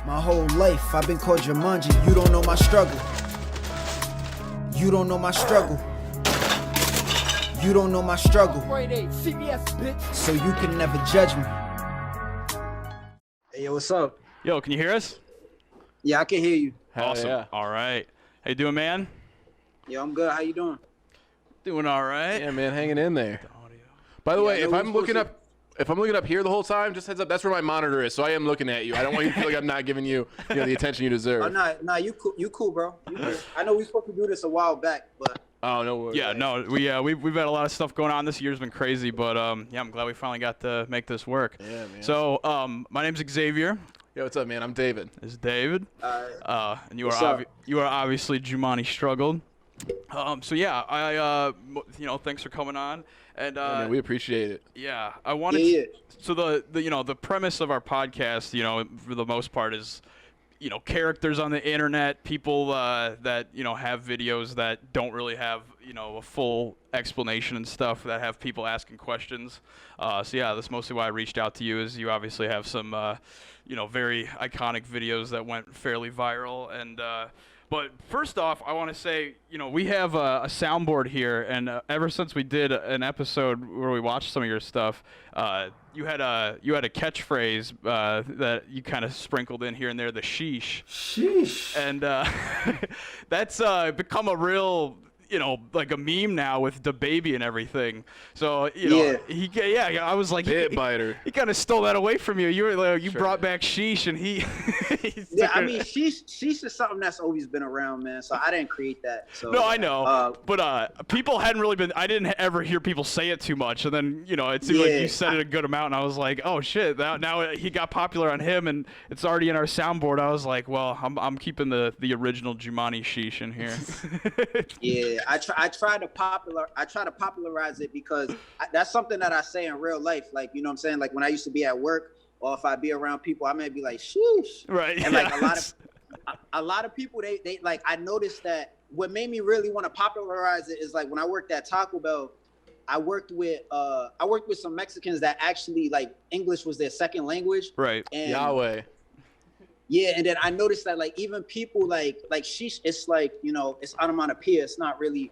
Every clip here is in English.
My whole life I've been called Jumanne. You don't know my struggle. You don't know my struggle. You don't know my struggle. CVS, bitch. So you can never judge me. Hey, yo, what's up? Yo, can you hear us? Yeah, I can hear you. Awesome. Yeah. All right. How you doing, man? Yo, I'm good. How you doing? Doing all right. Yeah, man, hanging in there. By the way, if I'm looking up here the whole time, just heads up, that's where my monitor is. So I am looking at you. I don't want you to feel like I'm not giving you, the attention you deserve. Oh, no, you cool, bro. You cool. I know we supposed to do this a while back, but Oh, no worries. Yeah, no, we've had a lot of stuff going on. This year's been crazy, but yeah, I'm glad we finally got to make this work. Yeah, man. So, my name's Xavier. Yo, what's up, man? I'm David. This is David. And you are obviously JumanneStruggled. So yeah, I thanks for coming on. And Yeah, man, we appreciate it. yeah, I wanted Yeah. so the premise of our podcast, for the most part is characters on the internet, people that have videos that don't really have a full explanation and stuff, that have people asking questions. So yeah, that's mostly why I reached out to you, is you obviously have some very iconic videos that went fairly viral. And but first off, I want to say, we have a soundboard here, and ever since we did an episode where we watched some of your stuff, you had a catchphrase that you kind of sprinkled in here and there, the sheesh. Sheesh. And that's become a real, like a meme now with the baby and everything. So I was like, Bit biter. he kind of stole that away from you. You were like, you Sure. brought back sheesh, and he. Yeah, I mean, sheesh is something that's always been around, man. So I didn't create that. So No, I know, but people hadn't really been. I didn't ever hear people say it too much, and then it seemed like you said it a good amount, and I was like, oh shit! Now he got popular on him, and it's already in our soundboard. I was like, well, I'm keeping the original Jumanne sheesh in here. Yeah, I try to popularize it because that's something that I say in real life. Like, what I'm saying? Like when I used to be at work, or if I be around people, I may be like, sheesh. Right. And like a lot of people, they like, I noticed that what made me really want to popularize it is like when I worked at Taco Bell, I worked with some Mexicans that actually like English was their second language. Right. And Yahweh. yeah, and then I noticed that like even people like sheesh, it's like, it's onomatopoeia. It's not really,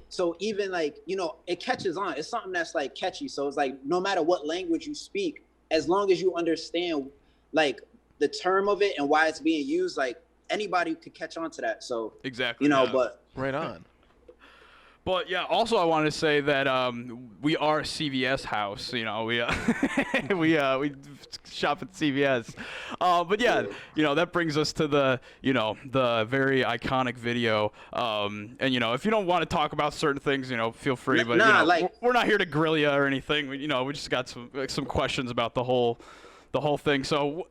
so even like, it catches on. It's something that's like catchy. So it's like no matter what language you speak, as long as you understand like the term of it and why it's being used, like anybody could catch on to that. So Exactly. but Right on. But yeah, also I wanted to say that we are a CVS house. We we shop at CVS. But yeah, that brings us to the the very iconic video. And if you don't want to talk about certain things, feel free. But we're not here to grill you or anything. We just got some questions about the whole thing. So.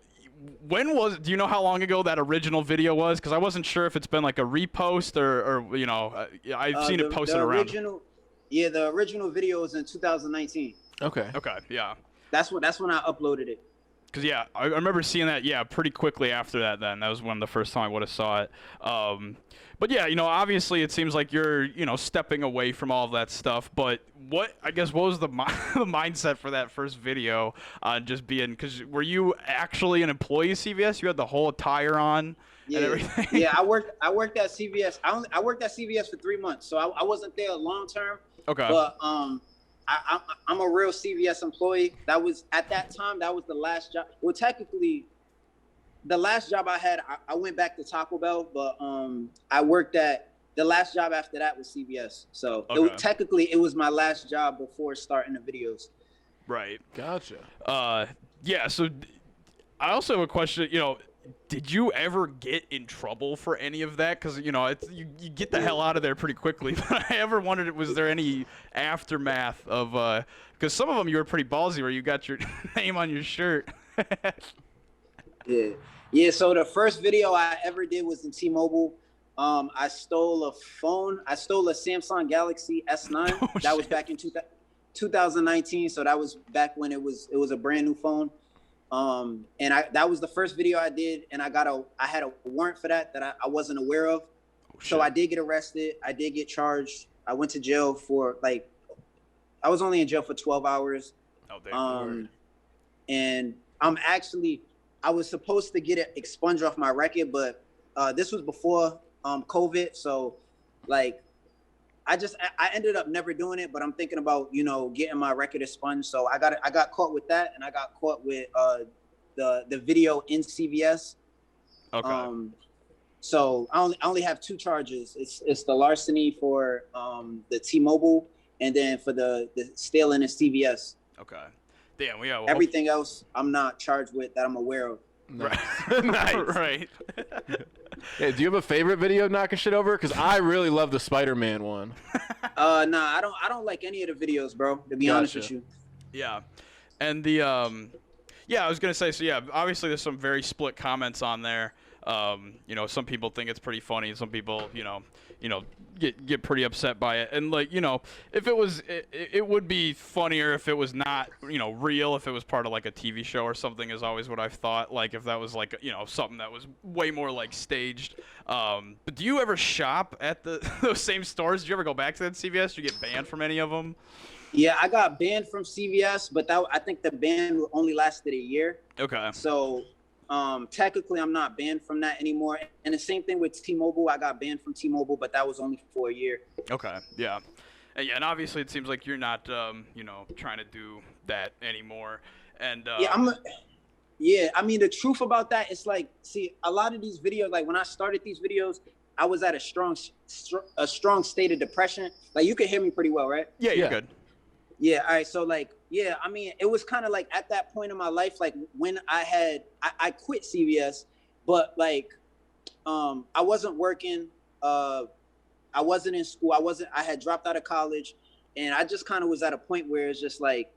Do you know how long ago that original video was? Because I wasn't sure if it's been like a repost or I've seen it posted around. The original video was in 2019. Okay. Okay, yeah. That's when I uploaded it. Because yeah, I remember seeing that pretty quickly after that. Then that was when the first time I would have saw it. But yeah, obviously it seems like you're stepping away from all of that stuff. But what was the mindset for that first video? Just being, because were you actually an employee of CVS? You had the whole attire on and everything. Yeah, I worked at CVS. I worked at CVS for 3 months, so I wasn't there long term. Okay. But I'm a real CVS employee. That was at that time. That was the last job. Well, technically, the last job I had, I went back to Taco Bell, but I worked at the last job after that was CVS. So technically, it was my last job before starting the videos. Right. Gotcha. Yeah. So I also have a question. Did you ever get in trouble for any of that? Because you get the hell out of there pretty quickly. But I ever wondered, was there any aftermath of? Because some of them you were pretty ballsy, where you got your name on your shirt. Yeah. So the first video I ever did was in T-Mobile. I stole a phone. I stole a Samsung Galaxy S9. That was back in 2019. So that was back when it was a brand new phone. And that was the first video I did, and I had a warrant for that I wasn't aware of. So I did get arrested. I did get charged. I went to jail for I was only in jail for 12 hours. Oh, damn. And I'm actually, I was supposed to get it expunged off my record, but this was before COVID, so like I ended up never doing it, but I'm thinking about, you know, getting my record expunged. So I got caught with that, and I got caught with the video in CVS. Okay. So I only have 2 charges. It's the larceny for the T-Mobile, and then for the stealing in CVS. Okay. Damn. Well, everything else I'm not charged with that I'm aware of. Right. Nice. Right. Hey, do you have a favorite video of knocking shit over? Because I really love the Spider-Man one. Nah, I don't like any of the videos, bro. To be honest with you. Yeah, and the yeah, I was gonna say, so yeah, obviously there's some very split comments on there. You know, some people think it's pretty funny, some people, you know, get pretty upset by it. And like, you know, if it was, it would be funnier if it was not, you know, real, if it was part of like a TV show or something, is always what I've thought. Like if that was like, you know, something that was way more like staged. But do you ever shop at those same stores? Did you ever go back to that CVS? Did you get banned from any of them? Yeah, I got banned from CVS, but I think the ban only lasted a year. Okay. So technically I'm not banned from that anymore. And the same thing with T-Mobile. I got banned from T-Mobile, but that was only for a year. Okay. Yeah. And yeah, and obviously it seems like you're not, you know, trying to do that anymore. And yeah, I mean, the truth about that is like, see, a lot of these videos, like when I started these videos, I was at a strong state of depression. Like you can hear me pretty well, right? Yeah, you're good. Yeah. All right. So like, yeah, I mean, it was kind of like at that point in my life, like when I quit CVS, but like, I wasn't working. I wasn't in school. I had dropped out of college, and I just kind of was at a point where it's just like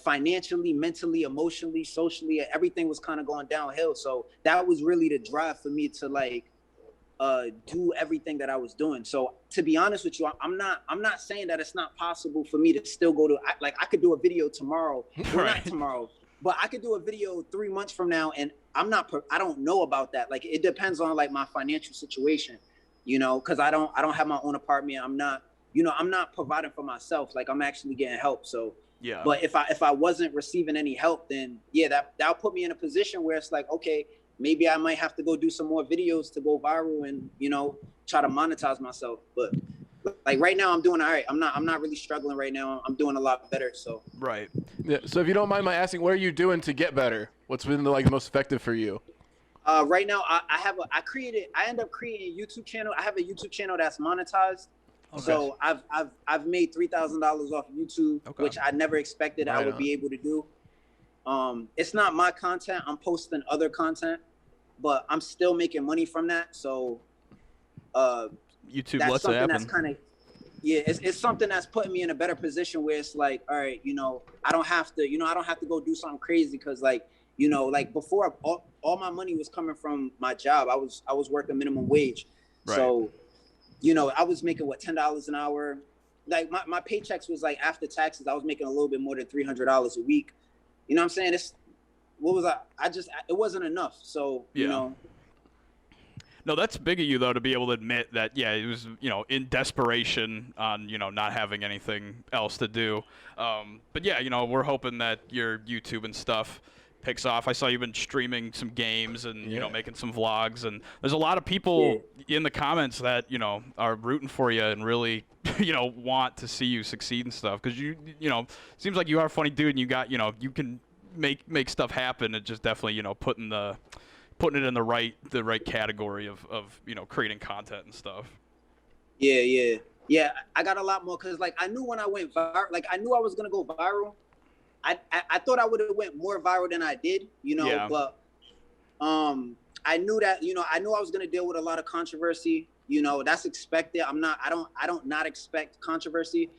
financially, mentally, emotionally, socially, everything was kind of going downhill. So that was really the drive for me to like, do everything that I was doing. So to be honest with you, I'm not saying that it's not possible for me to still go to, I could do a video tomorrow, well, not tomorrow, but I could do a video 3 months from now, and I don't know about that. Like it depends on like my financial situation, you know, because I don't have my own apartment. I'm not providing for myself. Like I'm actually getting help. So yeah. But if I wasn't receiving any help, then yeah, that'll put me in a position where it's like, okay, maybe I might have to go do some more videos to go viral and, you know, try to monetize myself. But like right now I'm doing all right. I'm not really struggling right now. I'm doing a lot better. So right. Yeah. So if you don't mind my asking, what are you doing to get better? What's been like the most effective for you? Right now I end up creating a YouTube channel. I have a YouTube channel that's monetized. Okay. So I've made $3,000 off YouTube, okay, which I never expected I would be able to do. It's not my content. I'm posting other content, but I'm still making money from that. So YouTube lets it happen. That's kind of, yeah, it's something that's putting me in a better position where it's like, all right, you know, I don't have to go do something crazy, because like, you know, like before all my money was coming from my job. I was working minimum wage. Right. So, you know, I was making $10 an hour. Like my paychecks was like, after taxes, I was making a little bit more than $300 a week. You know what I'm saying? It wasn't enough. So, yeah, you know. No, that's big of you, though, to be able to admit that, yeah, it was, you know, in desperation on, you know, not having anything else to do. But, yeah, you know, we're hoping that your YouTube and stuff picks off. I saw you've been streaming some games and, you know, making some vlogs. And there's a lot of people in the comments that, you know, are rooting for you and really, you know, want to see you succeed and stuff. Because, you know, seems like you are a funny dude, and you got, you know, you can make stuff happen. It just definitely, you know, putting it in the right category of you know, creating content and stuff. Yeah. I got a lot more, because like I knew when I went viral, like I knew I was gonna go viral. I thought I would have went more viral than I did, you know. But I knew that, you know, I knew I was gonna deal with a lot of controversy. You know, that's expected. I don't not expect controversy.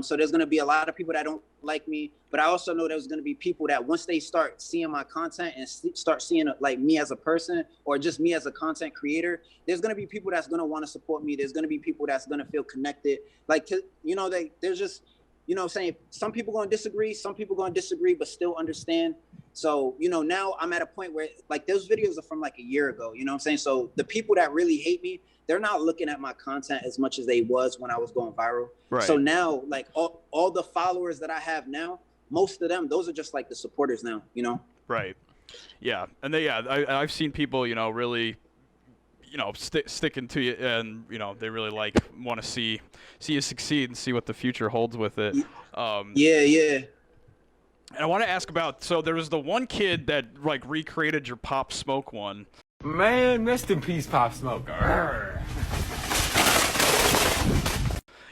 So there's gonna be a lot of people that don't like me, but I also know there's gonna be people that once they start seeing my content and start seeing like me as a person, or just me as a content creator, there's gonna be people that's gonna want to support me. There's gonna be people that's gonna feel connected. Like, you know, there's just, you know, saying some people gonna disagree, but still understand. So, you know, now I'm at a point where like those videos are from like a year ago, you know what I'm saying? So the people that really hate me, they're not looking at my content as much as they was when I was going viral. Right. So now, like all the followers that I have now, most of them, those are just like the supporters now, you know? Right. Yeah, and I've seen people, really, sticking to you, and they really want to see you succeed and see what the future holds with it. Yeah. And I want to ask about, so there was the one kid that recreated your Pop Smoke one. Man, rest in peace, Pop Smoke.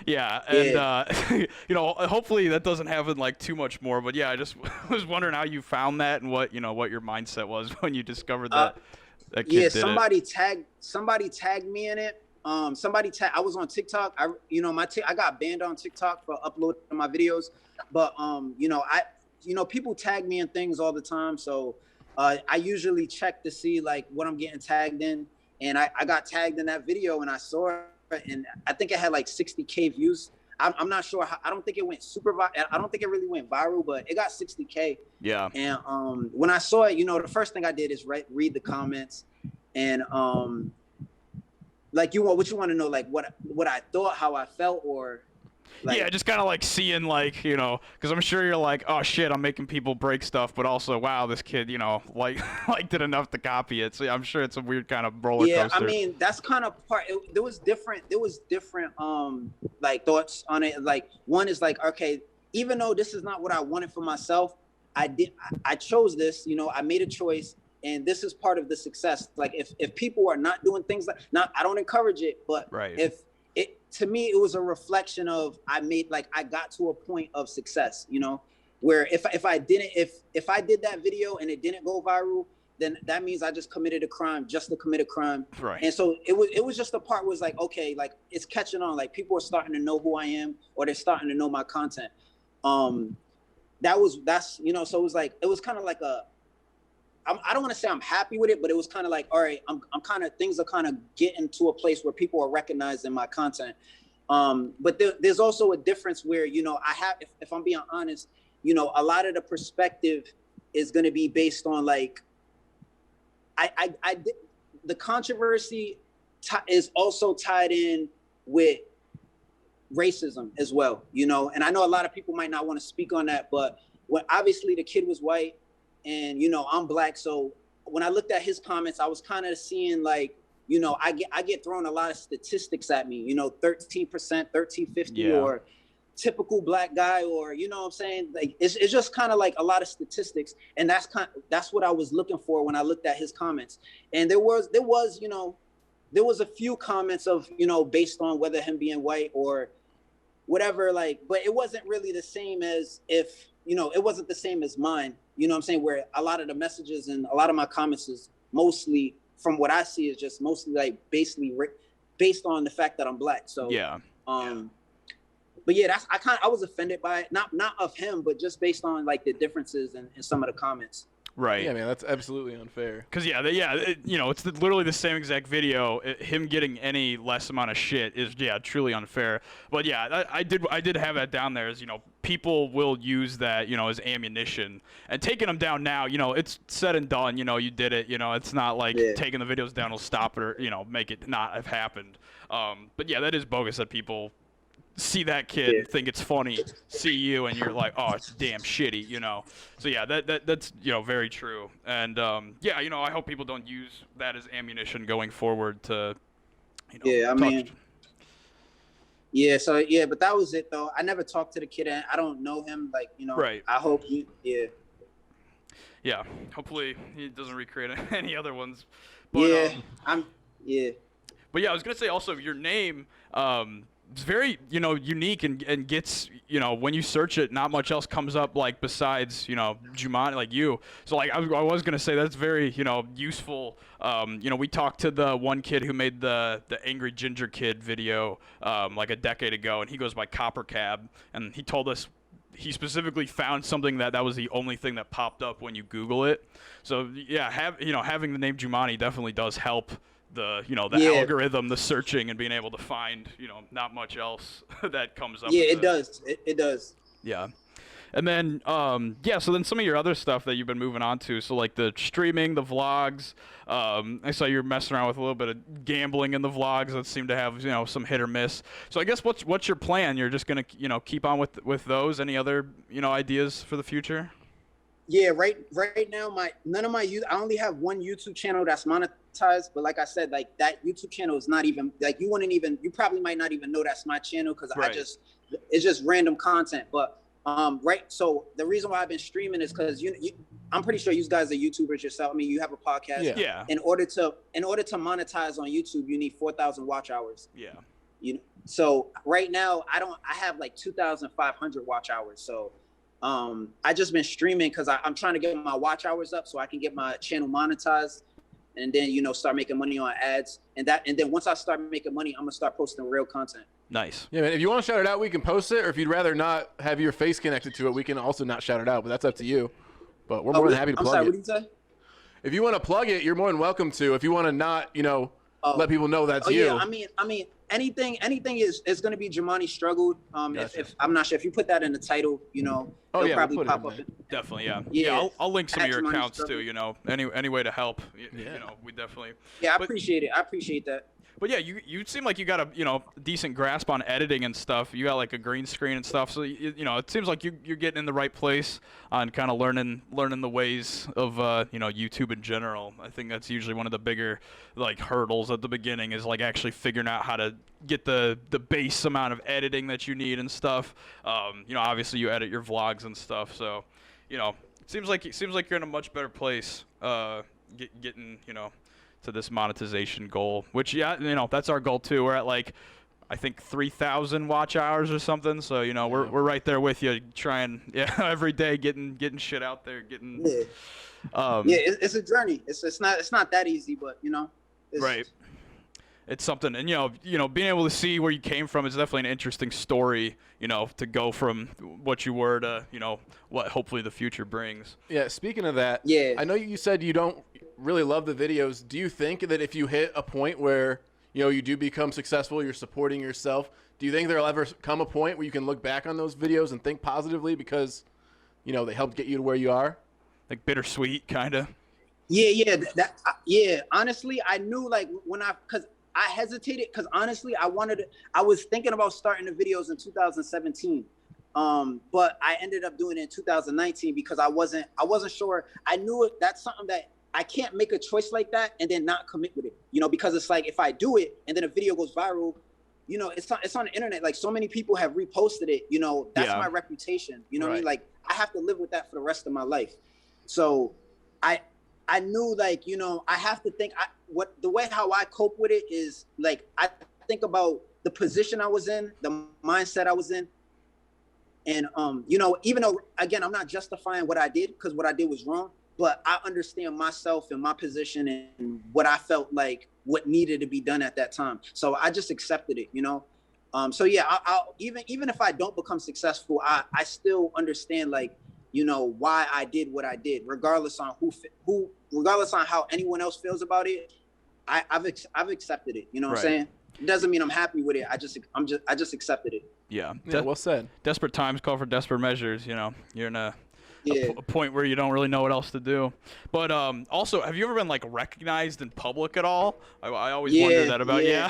Yeah, and hopefully that doesn't happen too much more. But yeah, I just was wondering how you found that and what your mindset was when you discovered that that kid did somebody tagged me in it. I was on TikTok. I got banned on TikTok for uploading my videos, but people tag me in things all the time, so I usually check to see what I'm getting tagged in, and I got tagged in that video, and I saw it. And I think it had 60K views. I'm not sure. I don't think it went I don't think it really went viral, but it got 60K. Yeah. And when I saw it, the first thing I did is read the comments, and what you want to know, what I thought, how I felt, or yeah, just kind of seeing because I'm sure you're oh shit, I'm making people break stuff, but also wow, this kid liked it enough to copy it. So yeah, I'm sure it's a weird kind of roller coaster. Yeah, I mean that's kind of part. There was different thoughts on it. One is okay, even though this is not what I wanted for myself, I chose this. I made a choice, and this is part of the success. If people are not doing things I don't encourage it, but right. To me, it was a reflection of I got to a point of success, where if I did that video and it didn't go viral, then that means I just committed a crime just to commit a crime. Right. And so it was just the part was okay, it's catching on, people are starting to know who I am, or they're starting to know my content. So it was kind of I don't want to say I'm happy with it, but it was kind of all right, I'm kind of, things are kind of getting to a place where people are recognizing my content. But there's also a difference where, I have, if I'm being honest, a lot of the perspective is going to be based on the controversy is also tied in with racism as well, and I know a lot of people might not want to speak on that, but obviously the kid was white, and I'm black, so when I looked at his comments, I was kind of seeing I get thrown a lot of statistics at me, 13%, 1350, yeah. or typical black guy, or what I'm saying, it's just kind of a lot of statistics, and that's what I was looking for when I looked at his comments. And there was a few comments of based on whether him being white or whatever, but it wasn't really the same as if it wasn't the same as mine, what I'm saying, where a lot of the messages and a lot of my comments is mostly, from what I see, is just mostly basically based on the fact that I'm black. So yeah. But yeah, I was offended by it, not of him, but just based on the differences in some of the comments. Right. Yeah, man, that's absolutely unfair. Because it's literally the same exact video. Him getting any less amount of shit is truly unfair. But yeah, I did have that down there as people will use that as ammunition, and taking them down now. It's said and done. You did it. It's not taking the videos down will stop it or make it not have happened. But yeah, that is bogus that people see that kid, think it's funny, see you, and you're oh, it's damn shitty, So yeah, that's very true. And I hope people don't use that as ammunition going forward to but that was it though. I never talked to the kid, and I don't know him, right. I hope yeah, hopefully he doesn't recreate any other ones. But, but yeah, I was gonna say also your name, it's very, unique and gets, when you search it, not much else comes up besides, Jumanne, you. So I was going to say that's very, useful. We talked to the one kid who made the Angry Ginger Kid video a decade ago, and he goes by Copper Cab, and he told us he specifically found something that was the only thing that popped up when you Google it. So yeah, having the name Jumanne definitely does help the algorithm, the searching, and being able to find not much else that comes up. It does. It does. Yeah. And then so then some of your other stuff that you've been moving on to, so the streaming, the vlogs, I saw you're messing around with a little bit of gambling in the vlogs that seem to have some hit or miss. So I guess what's your plan? You're just gonna keep on with those? Any other ideas for the future? Yeah, right now I only have one YouTube channel that's monetized, but like I said, like that YouTube channel is not even like you probably might not even know that's my channel because it's just random content. But right, so the reason why I've been streaming is because I'm pretty sure you guys are YouTubers yourself. I mean, you have a podcast. Yeah. In order to monetize on YouTube, you need 4,000 watch hours. Yeah. So right now I have like 2,500 watch hours. So I just been streaming because I'm trying to get my watch hours up so I can get my channel monetized, and then start making money on ads, and then once I start making money, I'm gonna start posting real content. Nice. Yeah, man. If you want to shout it out, we can post it, or if you'd rather not have your face connected to it, we can also not shout it out. But that's up to you. But we're more than happy to plug it. What did you say? If you want to plug it, you're more than welcome to. If you want to not, let people know that's you. Yeah, I mean, anything is going to be JumanneStruggled. Gotcha. If I'm not sure if you put that in the title, it'll probably pop up. Definitely, yeah. Yeah, I'll link some of your accounts JumanneStruggled. too. Any way to help. We definitely. Yeah, I appreciate it. I appreciate that. But yeah, you seem like you got a decent grasp on editing and stuff. You got like a green screen and stuff, so it seems like you're getting in the right place on kind of learning the ways of YouTube in general. I think that's usually one of the bigger like hurdles at the beginning is like actually figuring out how to get the base amount of editing that you need and stuff. Obviously you edit your vlogs and stuff, so it seems like you're in a much better place getting to this monetization goal, which that's our goal too. We're at like I think 3,000 watch hours or something, so we're right there with you, trying every day getting shit out there, it's a journey. It's not that easy, but it's, right. It's something, and being able to see where you came from is definitely an interesting story, to go from what you were to what hopefully the future brings. Yeah, speaking of that, I know you said you don't really love the videos. Do you think that if you hit a point where you do become successful, you're supporting yourself, do you think there'll ever come a point where you can look back on those videos and think positively because they helped get you to where you are? Like bittersweet kind of. Yeah, honestly, I knew like because I hesitated because honestly I was thinking about starting the videos in 2017. But I ended up doing it in 2019 because I wasn't sure. I knew that's something that I can't make a choice like that and then not commit with it, because it's like if I do it and then a video goes viral, it's on the internet. Like so many people have reposted it, that's my reputation. You know what I mean? Like I have to live with that for the rest of my life. So I knew like, I have to think the way how I cope with it is like, I think about the position I was in, the mindset I was in. And, even though, again, I'm not justifying what I did because what I did was wrong, but I understand myself and my position and what I felt like what needed to be done at that time. So I just accepted it, So yeah, I'll even if I don't become successful, I still understand like, why I did what I did, regardless on regardless on how anyone else feels about it. I've accepted it. You know what I'm saying? It doesn't mean I'm happy with it. I just accepted it. Yeah. Well said. Desperate times call for desperate measures. You're in a point where you don't really know what else to do. But also, have you ever been like recognized in public at all? I always wonder that about you.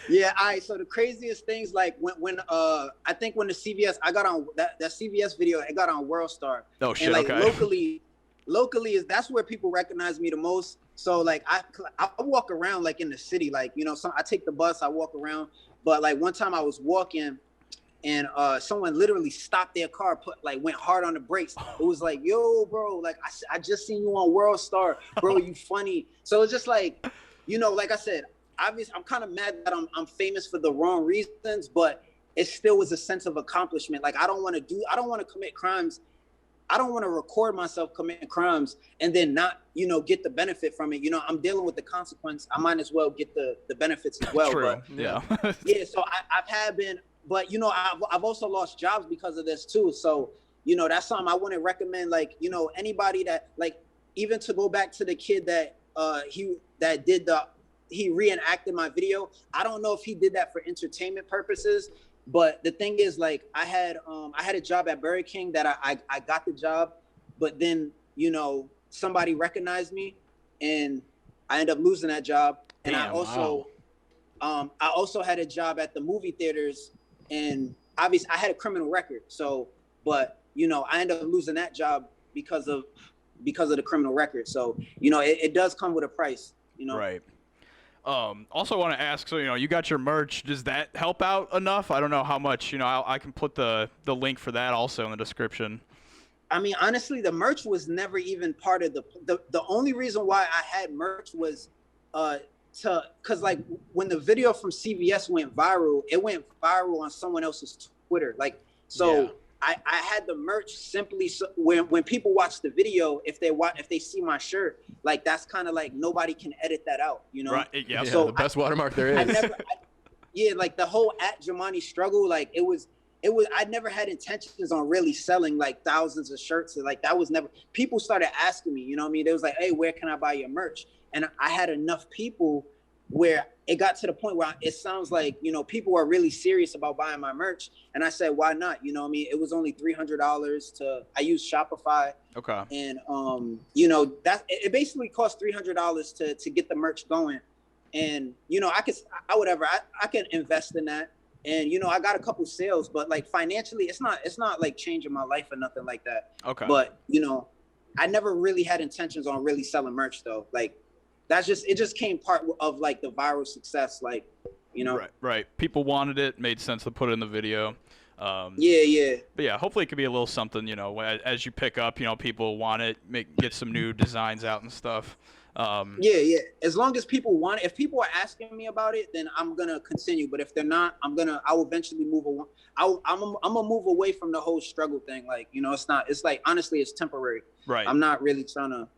Yeah. All right. So the craziest things like when I think when the CVS I got on that CVS video, it got on World Star. Oh shit. And like okay. locally that's where people recognize me the most. So like I walk around like in the city, like I take the bus, I walk around. But like one time I was walking and someone literally stopped their car, went hard on the brakes. It was like, yo, bro, like I just seen you on World Star, bro, you funny. So it's just like, like I said, obviously I'm kind of mad that I'm famous for the wrong reasons, but it still was a sense of accomplishment. Like I don't want to commit crimes. I don't want to record myself committing crimes and then not, get the benefit from it. I'm dealing with the consequence. I might as well get the benefits as well. True. But, yeah. Yeah. So but I've also lost jobs because of this too. So, that's something I want to recommend. Like, anybody that like, even to go back to the kid that he reenacted my video. I don't know if he did that for entertainment purposes. But the thing is, like, I had a job at Burger King that I got the job, but then, somebody recognized me and I ended up losing that job. And I also had a job at the movie theaters, and obviously I had a criminal record. So, but you know, I ended up losing that job because of the criminal record. So, you know, it does come with a price, you know. Right. Also want to ask, so, you know, you got your merch. Does that help out enough? I don't know how much, you know, I can put the link for that also in the description. I mean, honestly, the merch was never even part of the only reason why I had merch was because like when the video from CVS went viral, it went viral on someone else's Twitter. Like, so yeah. I had the merch simply so when people watch the video, if they see my shirt, like that's kind of like nobody can edit that out, you know? Right. Yeah. So the best watermark there is. Yeah, like the whole @JumanneStruggled, like it was. I never had intentions on really selling like thousands of shirts. Like that was never. People started asking me, you know what I mean? They was like, "Hey, where can I buy your merch?" And I had enough people where it got to the point where it sounds like, you know, people are really serious about buying my merch. And I said, why not? You know what I mean? It was only $300 I used Shopify. Okay. And, you know, it basically cost $300 to get the merch going. And, you know, I can invest in that. And, you know, I got a couple sales, but like financially, it's not like changing my life or nothing like that. Okay. But, you know, I never really had intentions on really selling merch though. Like, it just came part of like the viral success, like, you know. Right. People wanted it, made sense to put it in the video. Yeah. But yeah, hopefully it could be a little something, you know, as you pick up, you know, people want it, get some new designs out and stuff. Yeah. As long as people want it, if people are asking me about it, then I'm gonna continue. But if they're not, I will eventually move away. I'm gonna move away from the whole struggle thing. Like, you know, it's like honestly, it's temporary. Right. I'm not really trying to.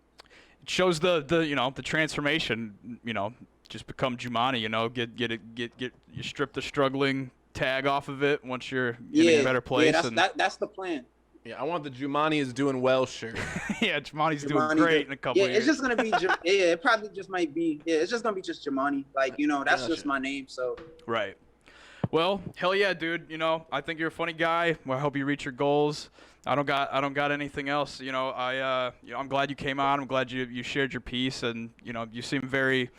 It shows the you know, the transformation, you know, just become Jumanne, you know, you strip the struggling tag off of it once you're in a better place. Yeah, that's the plan. Yeah, I want the Jumanne is doing well shirt. Yeah, Jumanne's doing great in a couple years. It's just gonna be it probably just might be it's just gonna be just Jumanne. Like, you know, that's just my name, so. Right. Well, hell yeah, dude. You know, I think you're a funny guy. I hope you reach your goals. I don't got anything else. You know, I'm glad you came on. I'm glad you shared your piece, and you know, you seem very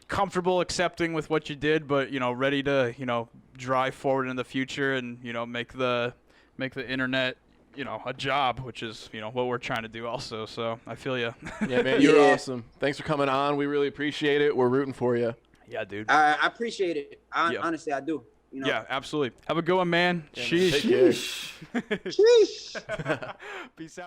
comfortable accepting with what you did, but you know, ready to, you know, drive forward in the future and, you know, make the internet, you know, a job, which is, you know, what we're trying to do also. So I feel you. Yeah, man, you're awesome. Thanks for coming on. We really appreciate it. We're rooting for you. Yeah, dude. I appreciate it. Honestly, I do. You know? Yeah, absolutely. Have a good one, man. Yeah, Sheesh. man. Take care. Sheesh. Peace out.